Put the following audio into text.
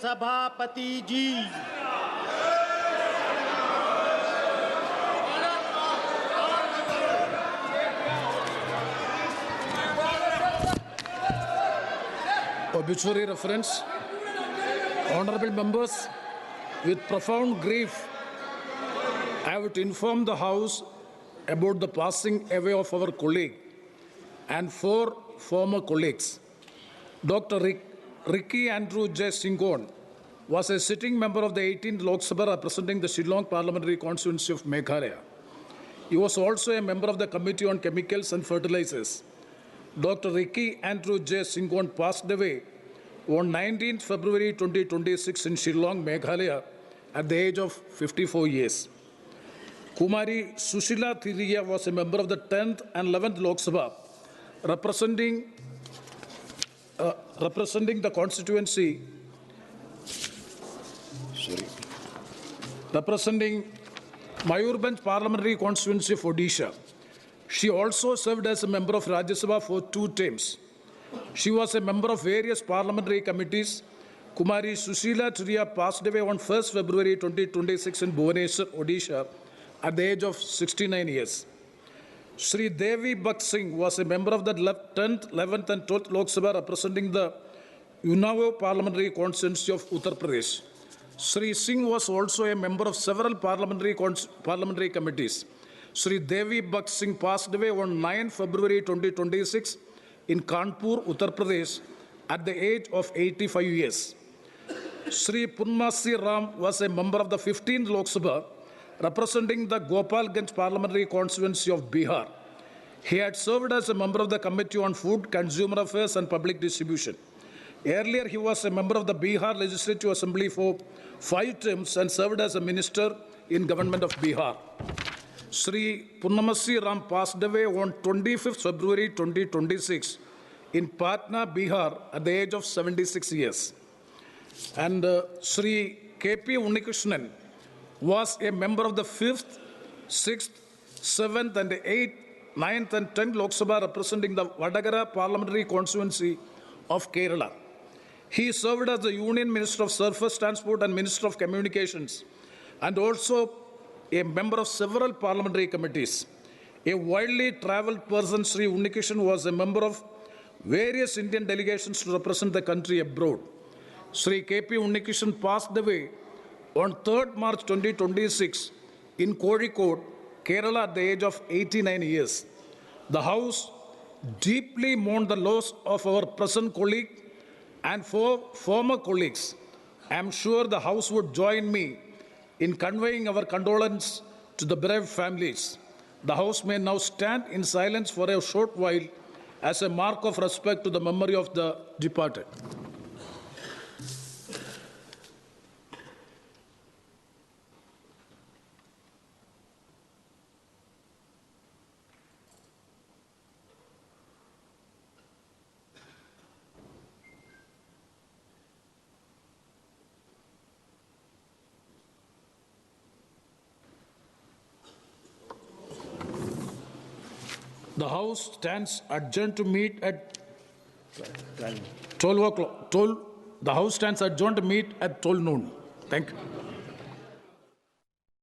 सभापति जी। Obituary reference. Honorable members, with profound grief, I have to inform the House about the passing away of our colleague and 4 former colleagues. Dr. Ricky Andrew J. Syngkon was a sitting member of the 18th Lok Sabha representing the Shillong parliamentary constituency of Meghalaya. He was also a member of the Committee on Chemicals and Fertilizers. Dr. Ricky Andrew J. Syngkon passed away on 19th February 2026 in Shillong, Meghalaya, at the age of 54 years. Kumari Sushila Thiriya was a member of the 10th and 11th Lok Sabha, representing the constituency, representing Mayurbanj parliamentary constituency of Odisha. She also served as a member of Rajya Sabha for 2 terms. She was a member of various parliamentary committees. Kumari Sushila Thiriya passed away on 1st February 2026 in Bhubaneswar, Odisha, at the age of 69 years. Sri Devi Bhakt Singh was a member of the 10th, 11th and 12th Lok Sabha representing the Unnao parliamentary constituency of Uttar Pradesh. Sri Singh was also a member of several parliamentary committees. Sri Devi Bhakt Singh passed away on 9 February 2026 in Kanpur, Uttar Pradesh, at the age of 85 years. Sri Punmasi Ram was a member of the 15th Lok Sabha representing the Gopalganj parliamentary constituency of Bihar. He had served as a member of the Committee on Food, Consumer Affairs and Public Distribution. Earlier, he was a member of the Bihar Legislative Assembly for 5 terms and served as a minister in government of Bihar. Sri Purnamasi Ram passed away on 25th February 2026 in Patna, Bihar, at the age of 76 years. And Sri K.P. Unnikrishnan was a member of the 5th, 6th, 7th and 8th, 9th and 10th Lok Sabha representing the Vadagara parliamentary constituency of Kerala. He served as the Union Minister of Surface Transport and Minister of Communications and also a member of several parliamentary committees. A widely travelled person, Sri Unnikishan was a member of various Indian delegations to represent the country abroad. Sri K.P. Unnikishan passed away on 3rd March 2026 in Kozhikode, Kerala, at the age of 89 years. The House deeply mourned the loss of our present colleague and 4 former colleagues. I am sure the House would join me in conveying our condolence to the bereaved families. The House may now stand in silence for a short while as a mark of respect to the memory of the departed. The House stands adjourned to meet at 12 o'clock. The House stands adjourned to meet at 12 noon. Thank you.